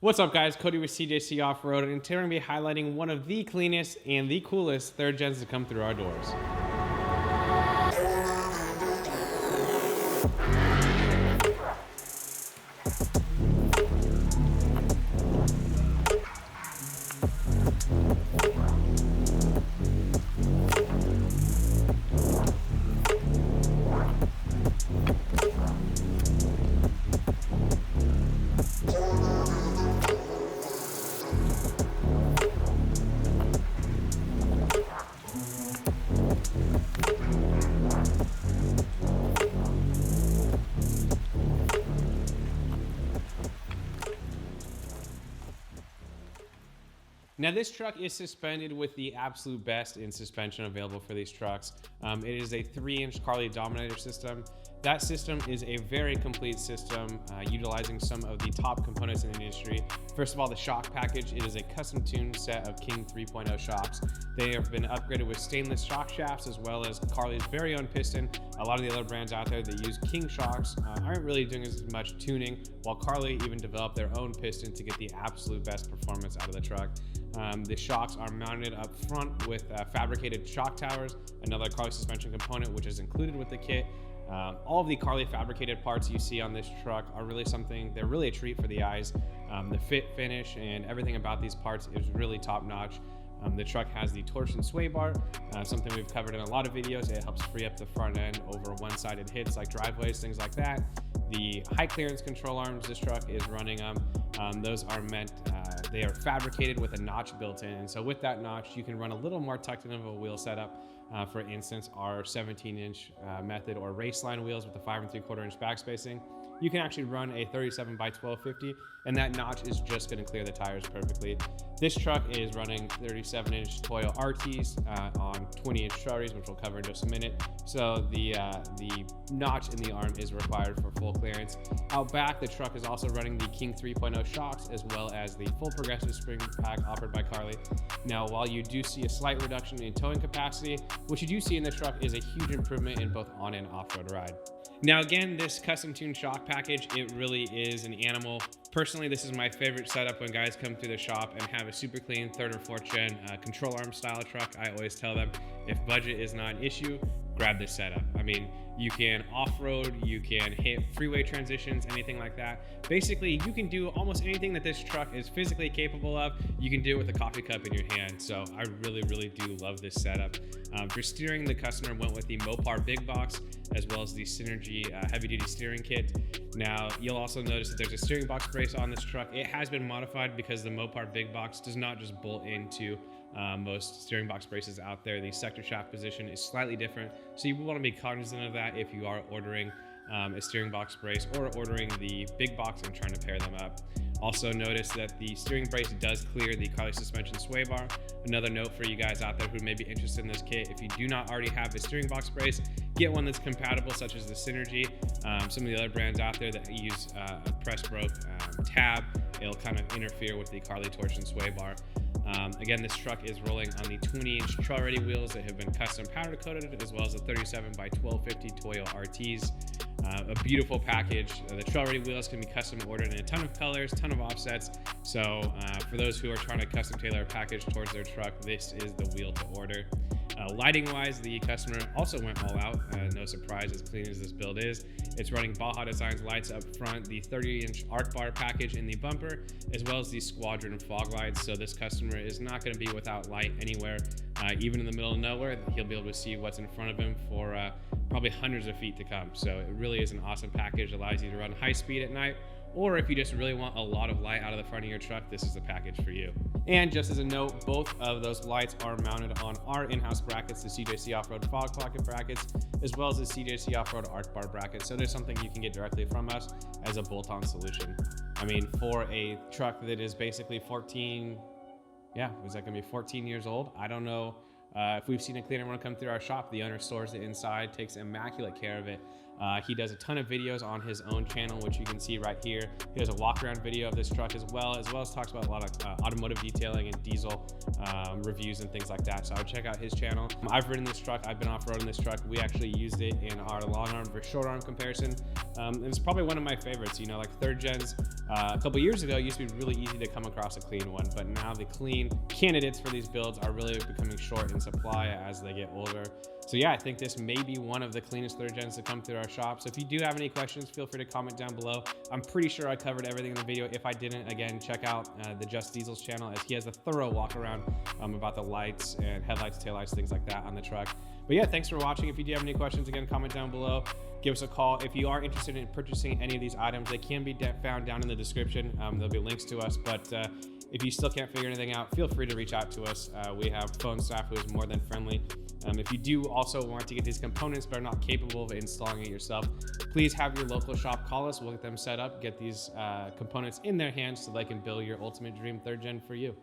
What's up, guys? Cody with CJC Off-Road, and today we're going to be highlighting one of the cleanest and the coolest third gens to come through our doors. Now, this truck is suspended with the absolute best in suspension available for these trucks. It is a 3-inch Carli Dominator system. That system is a very complete system, utilizing some of the top components in the industry. First of all, the shock package. It is a custom-tuned set of King 3.0 shocks. They have been upgraded with stainless shock shafts, as well as Carli's very own piston. A lot of the other brands out there that use King shocks aren't really doing as much tuning, while Carli even developed their own piston to get the absolute best performance out of the truck. The shocks are mounted up front with fabricated shock towers, another Carli suspension component which is included with the kit. All of the Carli fabricated parts you see on this truck are really something, they're really a treat for the eyes. The fit, finish, and everything about these parts is really top notch. The truck has the Torsion Sway Bar, something we've covered in a lot of videos. It helps free up the front end over one-sided hits like driveways, things like that. The high clearance control arms this truck is running those are meant, they are fabricated with a notch built in. And so with that notch, you can run a little more tucked in of a wheel setup. For instance, our 17-inch method or raceline wheels with the 5 3/4 inch back spacing. You can actually run a 37 by 1250, and that notch is just going to clear the tires perfectly. This truck is running 37-inch Toyo RTs on 20-inch Charlies, which we'll cover in just a minute. So the notch in the arm is required for full clearance. Out back, the truck is also running the King 3.0 shocks, as well as the full progressive spring pack offered by Carli. Now, while you do see a slight reduction in towing capacity, what you do see in the truck is a huge improvement in both on and off-road ride. Now, again, this custom-tuned shock package, it really is an animal. Personally, this is my favorite setup when guys come through the shop and have a super clean 3rd or 4th gen control arm style truck. I always tell them, if budget is not an issue, grab this setup. I mean, you can off-road, you can hit freeway transitions, anything like that. Basically, you can do almost anything that this truck is physically capable of. You can do it with a coffee cup in your hand. So I really do love this setup. For steering, the customer went with the Mopar Big Box, as well as the Synergy heavy-duty steering kit. Now, you'll also notice that there's a steering box brace on this truck. It has been modified because the Mopar Big Box does not just bolt into most steering box braces out there. The sector shaft position is slightly different, so you will want to be cognizant of that if you are ordering a steering box brace or ordering the big box and trying to pair them up. Also notice that the steering brace does clear the Carli Suspension Sway Bar. Another note for you guys out there who may be interested in this kit, if you do not already have a steering box brace, get one that's compatible, such as the Synergy. Some of the other brands out there that use a press broke tab, it'll kind of interfere with the Carli Torsion Sway Bar. Again, this truck is rolling on the 20-inch trail-ready wheels that have been custom powder coated, as well as the 37 by 1250 Toyo RTs. A beautiful package. The trail-ready wheels can be custom ordered in a ton of colors, ton of offsets. So for those who are trying to custom tailor a package towards their truck, this is the wheel to order. Lighting-wise, the customer also went all out. No surprise, as clean as this build is. It's running Baja Designs lights up front, the 30-inch arc bar package in the bumper, as well as the Squadron fog lights. So this customer is not going to be without light anywhere. Even in the middle of nowhere, he'll be able to see what's in front of him for probably hundreds of feet to come. So it really is an awesome package. It allows you to run high speed at night, or if you just really want a lot of light out of the front of your truck, this is the package for you. And just as a note, both of those lights are mounted on our in-house brackets, the CJC Off-Road fog pocket brackets, as well as the CJC Off-Road arc bar bracket. So there's something you can get directly from us as a bolt-on solution. I mean, for a truck that is basically 14 years old, I don't know if we've seen a cleaner one come through our shop. The owner stores it inside, takes immaculate care of it. He does a ton of videos on his own channel, which you can see right here. He does a walk around video of this truck as well as talks about a lot of automotive detailing and diesel reviews and things like that. So I would check out his channel. I've ridden this truck. I've been off-roading this truck. We actually used it in our long arm versus short arm comparison. And it's probably one of my favorites. You know, like third gens a couple years ago, it used to be really easy to come across a clean one, but now the clean candidates for these builds are really becoming short in supply as they get older. So yeah, I think this may be one of the cleanest third gens to come through our shop. So if you do have any questions, feel free to comment down below. I'm pretty sure I covered everything in the video. If I didn't, again, check out the Just Diesel's channel, as he has a thorough walk around about the lights and headlights, taillights, things like that on the truck. But yeah, thanks for watching. If you do have any questions, again, comment down below. Give us a call. If you are interested in purchasing any of these items, they can be found down in the description. There'll be links to us, but if you still can't figure anything out, feel free to reach out to us. We have phone staff who is more than friendly. If you do also want to get these components but are not capable of installing it yourself, please have your local shop call us. We'll get them set up, get these components in their hands so they can build your ultimate dream third gen for you.